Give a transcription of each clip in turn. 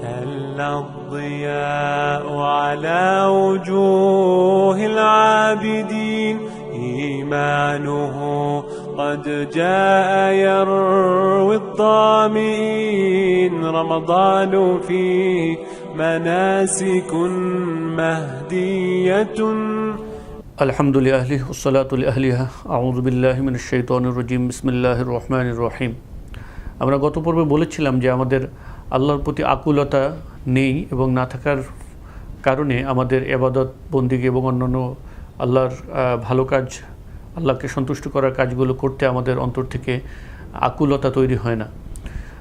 هل الضياء على وجوه العابدين إيمانه قد جاء يروي الظامئين رمضان فيه مناسك مهدية الحمد لله والصلاة لأهلها أعوذ بالله من الشيطان الرجيم بسم الله الرحمن الرحيم আমরা গত পর্বে বলেছিলাম যে আমাদের আল্লাহর প্রতি আকুলতা নেই এবং না থাকার কারণে আমাদের ইবাদত বন্দেগী এবং অন্যান্য আল্লাহর ভালো কাজ আল্লাহকে সন্তুষ্ট করার কাজগুলো করতে আমাদের অন্তর থেকে আকুলতা তৈরি হয় না।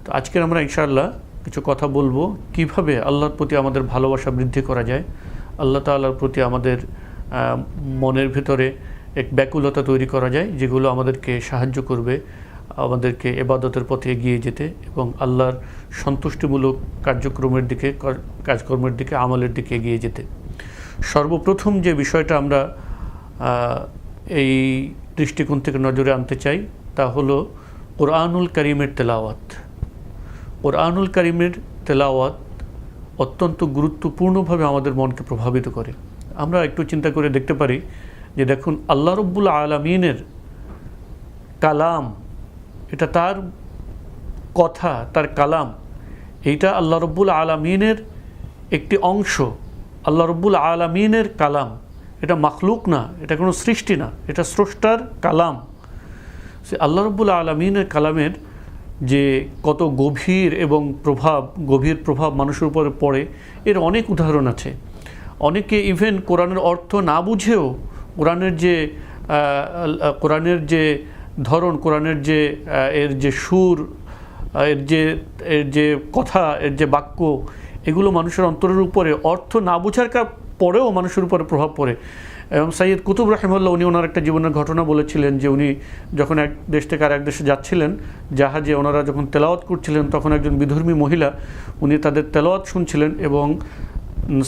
তো আজকে আমরা ইনশাআল্লাহ কিছু কথা বলবো কিভাবে আল্লাহর প্রতি আমাদের ভালোবাসা বৃদ্ধি করা যায়, আল্লাহ তাআলার প্রতি আমাদের মনের ভিতরে এক ব্যাকুলতা তৈরি করা যায় যেগুলো আমাদেরকে সাহায্য করবে আমাদেরকে ইবাদতের পথে এগিয়ে যেতে এবং আল্লাহর সন্তুষ্টিমূলক কার্যক্রমের দিকে কাজকর্মের দিকে আমলের দিকে এগিয়ে যেতে। সর্বপ্রথম যে বিষয়টা আমরা এই দৃষ্টিকোণ থেকে নজরে আনতে চাই তা হলো কোরআনুল কারীমের তেলাওয়াত। কোরআনুল কারীমের তেলাওয়াত অত্যন্ত গুরুত্বপূর্ণভাবে আমাদের মনকে প্রভাবিত করে। আমরা একটু চিন্তা করে দেখতে পারি যে দেখুন আল্লাহ রব্বুল আলামিনের কালাম, এটা তার কথা, তার কালাম, এইটা আল্লাহ রব্বুল আলামিনের একটি অংশ। আল্লাহ রব্বুল আলামিনের কালাম, এটা মাখলুক না, এটা কোনো সৃষ্টি না, এটা স্রষ্টার কালাম। সে আল্লাহ রব্বুল আলামিনের কালামের যে কত গভীর এবং গভীর প্রভাব মানুষের উপরে পড়ে এর অনেক উদাহরণ আছে। অনেকে ইভেন কোরআনের অর্থ না বুঝেও কোরআনের যে ধরন, কোরআনের যে এর যে সুর, এর যে কথা, এর যে বাক্য, এগুলো মানুষের অন্তরের উপরে অর্থ না বোঝার পরেও মানুষের উপরে প্রভাব পড়ে। এবং সাইয়্যিদ কুতুব রাহিমাহুল্লাহ উনি ওনার একটা জীবনের ঘটনা বলেছিলেন যে উনি যখন এক দেশ থেকে আর এক দেশে যাচ্ছিলেন জাহাজে, ওনারা যখন তেলাওয়াত করছিলেন তখন একজন বিধর্মী মহিলা উনি তাদের তেলাওয়াত শুনছিলেন এবং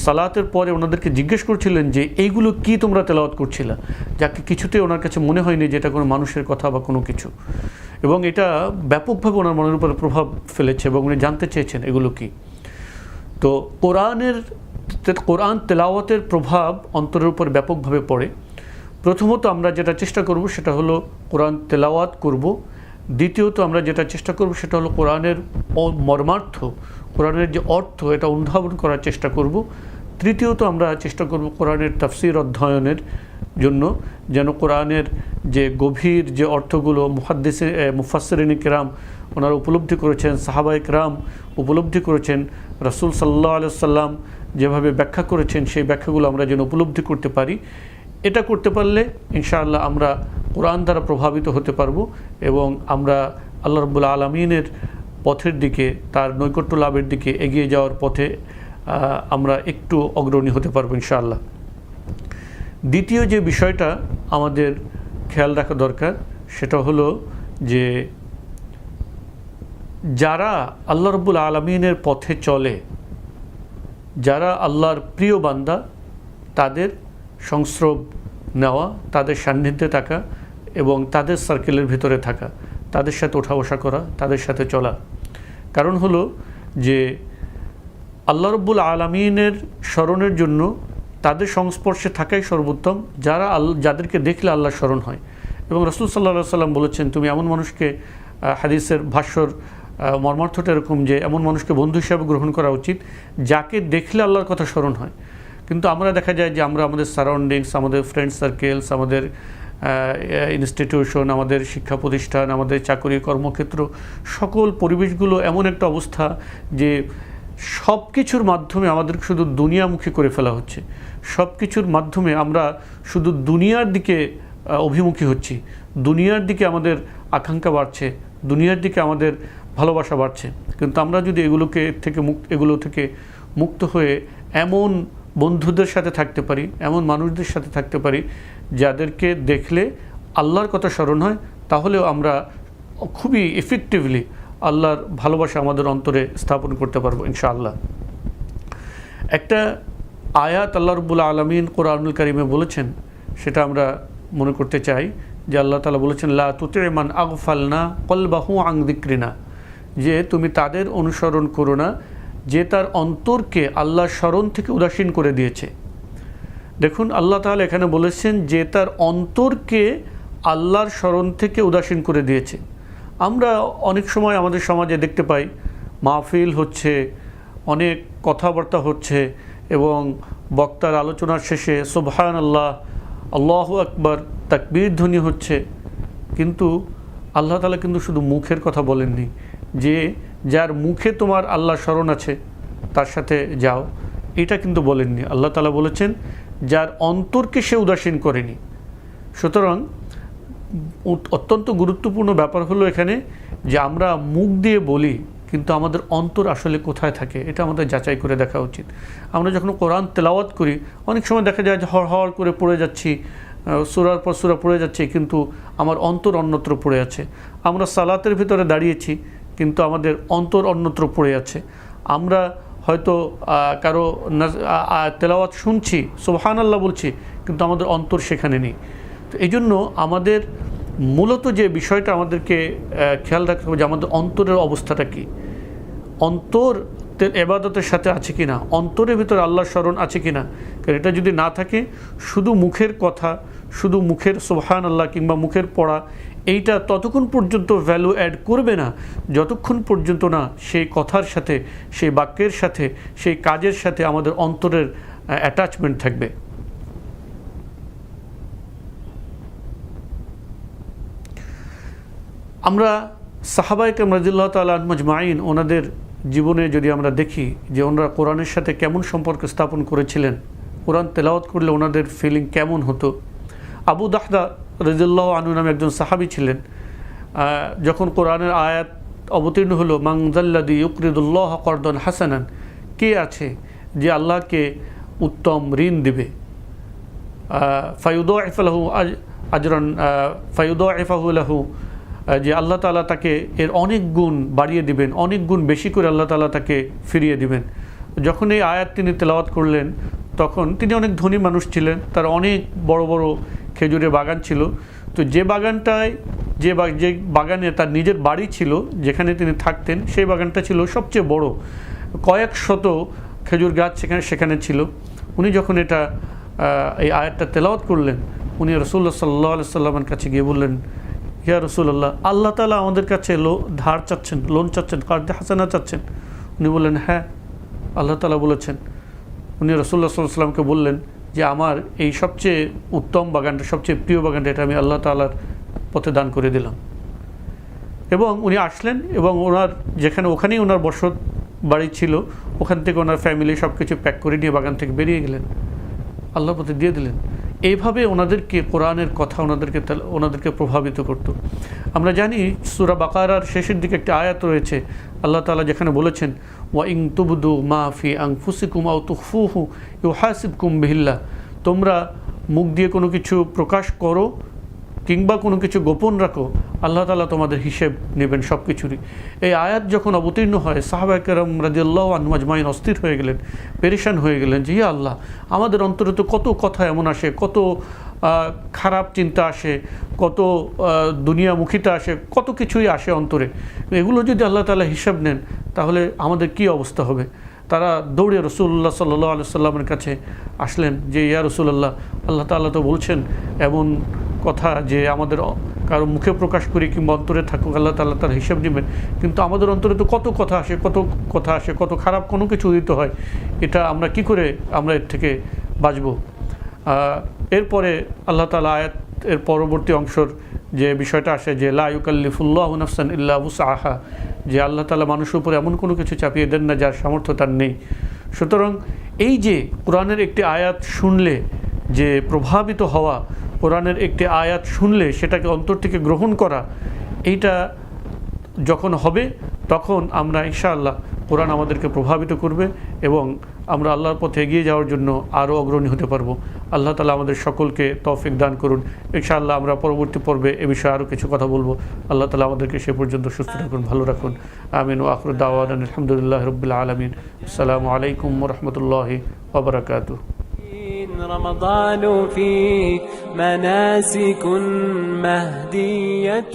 সালাতের পরে ওনাদেরকে জিজ্ঞেস করছিলেন যে এইগুলো কি তোমরা তেলাওয়াত করছিলা, যাকে কিছুতে ওনার কাছে মনে হয়নি যে এটা কোনো মানুষের কথা বা কোনো কিছু, এবং এটা ব্যাপকভাবে ওনার মনের উপরে প্রভাব ফেলেছে এবং উনি জানতে চেয়েছেন এগুলো কি। তো কোরআন তেলাওয়াতের প্রভাব অন্তরের উপর ব্যাপকভাবে পড়ে। প্রথমত আমরা যেটা চেষ্টা করব সেটা হলো কোরআন তেলাওয়াত করব। দ্বিতীয়ত আমরা যেটা চেষ্টা করব সেটা হলো কোরআনের মর্মার্থ, কোরআনের যে অর্থ এটা অনুধাবন করার চেষ্টা করব। তৃতীয়ত আমরা চেষ্টা করব কোরআনের তাফসীর অধ্যয়নের জন্য, যেন কোরআনের যে গভীর যে অর্থগুলো মুফাসসিরিন কিরাম ওনারা উপলব্ধি করেছেন, সাহাবায়ে কিরাম উপলব্ধি করেছেন, রাসূল সাল্লাল্লাহু আলাইহি ওয়াসাল্লাম যেভাবে ব্যাখ্যা করেছেন সেই ব্যাখ্যাগুলো আমরা যেন উপলব্ধি করতে পারি। এটা করতে পারলে ইনশাআল্লাহ আমরা কোরআন দ্বারা প্রভাবিত হতে পারবো এবং আমরা আল্লাহ রাব্বুল আলামিনের পথের দিকে, তার নৈকট্য লাভের দিকে এগিয়ে যাওয়ার পথে আমরা একটু অগ্রণী হতে পারবো ইনশাআল্লাহ। দ্বিতীয় যে বিষয়টা আমাদের খেয়াল রাখা দরকার সেটা হলো যে যারা আল্লাহ রাব্বুল আলামিনের পথে চলে, যারা আল্লাহর প্রিয় বান্দা, তাদের সংস্রব নেওয়া, তাদের সান্নিধ্যে থাকা এবং তাদের সার্কেলের ভিতরে থাকা, তাদের সাথে ওঠা বসা করা, তাদের সাথে চলা। কারণ হলো যে আল্লাহ রাব্বুল আলামিনের স্মরণের জন্য তাদের সংস্পর্শে থাকাই সর্বোত্তম, যাদেরকে দেখলে আল্লাহ স্মরণ হয়। এবং রাসূল সাল্লাল্লাহু আলাইহি ওয়াসাল্লাম বলেছেন তুমি এমন মানুষকে, হাদিসের ভাষ্যর মর্মার্থটা এরকম যে এমন মানুষকে বন্ধু হিসাবে গ্রহণ করা উচিত যাকে দেখলে আল্লাহর কথা স্মরণ হয়। কিন্তু আমরা দেখা যায় যে আমরা আমাদের সারাউন্ডিংস, আমাদের ফ্রেন্ড সার্কেলস, আমাদের ইনস্টিটিউশন, আমাদের শিক্ষা প্রতিষ্ঠান, আমাদের চাকরি কর্মক্ষেত্র, সকল পরিবেশগুলো এমন একটা অবস্থা যে সব কিছুর মাধ্যমে আমাদের শুধু দুনিয়ামুখী করে ফেলা হচ্ছে। সব কিছুর মাধ্যমে আমরা শুধু দুনিয়ার দিকে অভিমুখী হচ্ছি, দুনিয়ার দিকে আমাদের আকাঙ্ক্ষা বাড়ছে, দুনিয়ার দিকে আমাদের ভালোবাসা বাড়ছে। কিন্তু আমরা যদি এগুলো থেকে মুক্ত হয়ে এমন বন্ধুদের সাথে থাকতে পারি, এমন মানুষদের সাথে থাকতে পারি যাদেরকে দেখলে আল্লাহর কথা স্মরণ হয়, তাহলেও আমরা খুবই এফেক্টিভলি আল্লাহর ভালোবাসা আমাদের অন্তরে স্থাপন করতে পারবো ইনশাআল্লাহ। একটা আয়াত আল্লাহ রাব্বুল আলামিন কোরআনুল কারীমে বলেছেন, সেটা আমরা মনে করতে চাই যে আল্লাহ তাআলা বলেছেন লা তুতি' মান আগফালনা কলবাহু আন যিকরিনা, যে তুমি তাদের অনুসরণ করো না যে তার অন্তরকে আল্লাহর স্মরণ থেকে উদাসীন করে দিয়েছে। দেখুন আল্লাহ তাআলা এখানে বলেছেন যে তার অন্তরকে আল্লাহর স্মরণ থেকে উদাসীন করে দিয়েছে। আমরা অনেক সময় আমাদের সমাজে দেখতে পাই মাহফিল হচ্ছে, অনেক কথাবার্তা হচ্ছে এবং বক্তার আলোচনার শেষে সুবহানাল্লাহ, আল্লাহু আকবার, তাকবীর ধ্বনি হচ্ছে, কিন্তু আল্লাহ তাআলা কিন্তু শুধু মুখের কথা বলেননি যে যার মুখে তোমার আল্লাহ স্মরণ আছে তার সাথে যাও, এটা কিন্তু বলেননি। আল্লাহ তাআলা বলেছেন যার অন্তরকে সে উদাসীন করেনি। সুতরাং অত্যন্ত গুরুত্বপূর্ণ ব্যাপার হলো এখানে যে আমরা মুখ দিয়ে বলি কিন্তু আমাদের অন্তর আসলে কোথায় থাকে এটা আমাদের যাচাই করে দেখা উচিত। আমরা যখন কোরআন তেলাওয়াত করি অনেক সময় দেখা যায় যে হড় করে পড়ে যাচ্ছি, সূরার পর সূরা পড়ে যাচ্ছে, কিন্তু আমার অন্তর অন্যত্র পড়ে আছে। আমরা সালাতের ভিতরে দাঁড়িয়েছি কিন্তু আমাদের অন্তর অন্যত্র পড়ে আছে। আমরা হয়তো কারো তেলাওয়াত শুনছি, সুবহানাল্লাহ বলছি, কিন্তু আমাদের অন্তর সেখানে নেই। তো এই জন্য আমাদের মূলত যে বিষয়টা আমাদেরকে খেয়াল রাখতে হবে যে আমাদের অন্তরের অবস্থাটা কী, অন্তর ইবাদতের সাথে আছে কি না, অন্তরের ভিতরে আল্লাহর স্মরণ আছে কি না। কারণ এটা যদি না থাকে, শুধু মুখের কথা, শুধু মুখের সুবহানাল্লাহ কিংবা মুখের পড়া, এইটা ততক্ষণ পর্যন্ত ভ্যালু অ্যাড করবে না যতক্ষণ পর্যন্ত না সেই কথার সাথে, সেই বাক্যের সাথে, সেই কাজের সাথে আমাদের অন্তরের অ্যাটাচমেন্ট থাকবে। আমরা সাহাবায়ে কেরাম রাদিয়াল্লাহু তাআলা আনহুম আজমাইন ওনাদের জীবনে যদি আমরা দেখি যে ওনারা কোরআনের সাথে কেমন সম্পর্ক স্থাপন করেছিলেন, কোরআন তেলাওয়াত করলে ওনাদের ফিলিং কেমন হতো। আবু দাহদা রাদিয়াল্লাহু আনহু নামে একজন সাহাবী ছিলেন। যখন কোরআনের আয়াত অবতীর্ণ হলো মান যাল্লাযী ইউকরিদুল্লাহ করদান হাসানান, কে আছে যে আল্লাহকে উত্তম ঋণ দেবে, ফায়ুদাইফু লাহু আজরান ফায়ুদাইফু লাহু, যে আল্লাহ তাআলা তাকে এর অনেক গুণ বাড়িয়ে দিবেন, অনেক গুণ বেশি করে আল্লাহ তাআলা তাকে ফিরিয়ে দিবেন। যখন এই আয়াত তিনি তেলাওয়াত করলেন তখন তিনি অনেক ধনী মানুষ ছিলেন, তার অনেক বড় বড় খেজুরের বাগান ছিল। তো যে বাগানটায় যে বাগানে তার নিজের বাড়ি ছিল, যেখানে তিনি থাকতেন, সেই বাগানটা ছিল সবচেয়ে বড়, কয়েক শত খেজুর গাছ সেখানে ছিল। উনি যখন এই আয়াতটা তেলাওয়াত করলেন, উনি রাসূলুল্লাহ সাল্লাল্লাহু আলাইহি ওয়াসাল্লামের কাছে গিয়ে বললেন, ইয়া রাসূলুল্লাহ, আল্লাহ তাআলা আমাদের কাছে ধার চাচ্ছেন, লোন চাচ্ছেন, কার্দে হাসানা চাচ্ছেন। উনি বললেন হ্যাঁ, আল্লাহ তাআলা বলেছেন। উনি রাসূলুল্লাহ সাল্লাল্লাহু আলাইহি ওয়াসাল্লামকে বললেন যে আমার এই সবচেয়ে উত্তম বাগানটা, সবচেয়ে প্রিয় বাগানটা, এটা আমি আল্লাহ তাআলার পথে দান করে দিলাম। এবং উনি আসলেন এবং ওখানেই ওনার বসত বাড়ি ছিল, ওখান থেকে ওনার ফ্যামিলি সব কিছু প্যাক করে নিয়ে বাগান থেকে বেরিয়ে গেলেন, আল্লাহর পথে দিয়ে দিলেন। এইভাবে ওনাদেরকে কোরআনের কথা ওনাদেরকে প্রভাবিত করত। আমরা জানি সূরা বাকারার শেষের দিকে একটা আয়াত রয়েছে, আল্লাহ তাআলা যেখানে বলেছেন ওয়া ইন তুবদু মা ফি আনফুসিকুম আও তুখফুহু ইউহাসিবকুম বিহিল্লাহ, তোমরা মুখ দিয়ে কোনো কিছু প্রকাশ করো কিংবা কোনো কিছু গোপন রাখো, আল্লাহ তাআলা তোমাদের হিসেব নেবেন সব কিছুরই। এই আয়াত যখন অবতীর্ণ হয়, সাহাবায়ে কেরাম রাদিয়াল্লাহু আনহুম আজমাইন অস্থির হয়ে গেলেন, পেরেশান হয়ে গেলেন যে ইয়া আল্লাহ, আমাদের অন্তরে তো কত কথা এমন আসে, কত খারাপ চিন্তা আসে, কত দুনিয়ামুখিতা আসে, কত কিছুই আসে অন্তরে। এগুলো যদি আল্লাহ তাআলা হিসাব নেন তাহলে আমাদের কি অবস্থা হবে। তারা দৌড়ে রাসূলুল্লাহ সাল্লাল্লাহু আলাইহি ওয়াসাল্লামের কাছে আসলেন যে ইয়া রাসূলুল্লাহ, আল্লাহ তাআলা তো বলছেন এমন কথা যে আমাদের কারো মুখে প্রকাশ করি কিংবা অন্তরে থাকুক, আল্লাহ তাআলা তার হিসাব নেবেন, কিন্তু আমাদের অন্তরে তো কত কথা আসে, কত খারাপ কোনো কিছু উদিত হয়, এটা আমরা কি করে আমরা এর থেকে বাঁচব। এরপরে আল্লাহ তাআলা এর পরবর্তী অংশর যে বিষয়টা আসে যে লা ইউকাল্লিফুল্লাহু নাফসান ইল্লা উসআহা, যে আল্লাহ তাআলা মানুষের উপরে এমন কোনো কিছু চাপিয়ে দেন না যার সামর্থ্য তার নেই। সুতরাং এই যে কোরআনের একটি আয়াত শুনলে যে প্রভাবিত হওয়া, কোরআনের একটি আয়াত শুনলে সেটাকে অন্তর থেকে গ্রহণ করা, এইটা যখন হবে তখন আমরা ইনশাআল্লাহ কোরআন আমাদেরকে প্রভাবিত করবে এবং আমরা আল্লাহর পথে এগিয়ে যাওয়ার জন্য আরও অগ্রণী হতে পারবো। আল্লাহ তাআলা আমাদের সকলকে তৌফিক দান করুন। ইনশাআল্লাহ আমরা পরবর্তী পর্বে এ বিষয়ে আরও কিছু কথা বলবো। আল্লাহ তাআলা আমাদেরকে সে পর্যন্ত সুস্থ রাখুন, ভালো রাখুন। আমিন ওয়া আখিরু দাওয়ানা আলহামদুলিল্লাহি রাব্বিল আলামিন। আসসালামু আলাইকুম ওয়া রাহমাতুল্লাহি ওয়া বারাকাতুহু। رمضان فيه مناسك مهدية